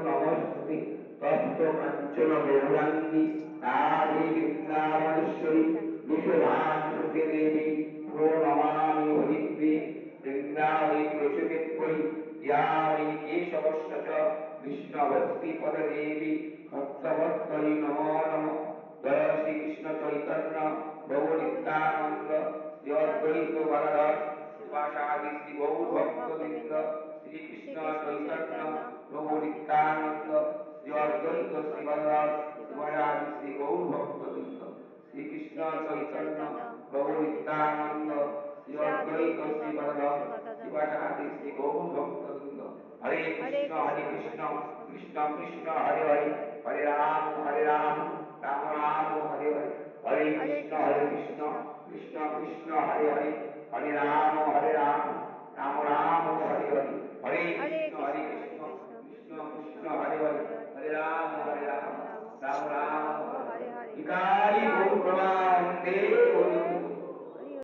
নমস্তুতে। তপ্ত কাঞ্চন গৌরাঙ্গী রাধে বৃন্দাবনেশ্বরী বিশ্বভানুসুতে দেবী প্রণমামি হরিপ্রিয়ে। বৃন্দাবনী তুলসীদেবী ইয়া वै केशवस्य च कृष्णभक्तिपददेवी भक्तवत्तये नमो नमः। जय श्री कृष्ण चैतन्य प्रभु नित्यानंद श्री अद्वैत गदाधर श्रीवासादि श्री गौर भक्तवृंद श्री कृष्ण चैतन्य प्रभु नित्यानंद श्री अद्वैत श्री गदाधर श्रीवासादि श्री गौर भक्तवृंद श्री कृष्ण चैतन्य प्रभु नित्यानंद श्री अद्वैत श्री गदाधर श्रीवासादि श्री गौर भक्तवृंद। हरे कृष्ण कृष्ण कृष्ण हरे हरे हरे राम राम राम हरे हरे। हरे कृष्ण कृष्ण कृष्ण हरे हरे हरे राम राम राम हरे हरे। हरे कृष्ण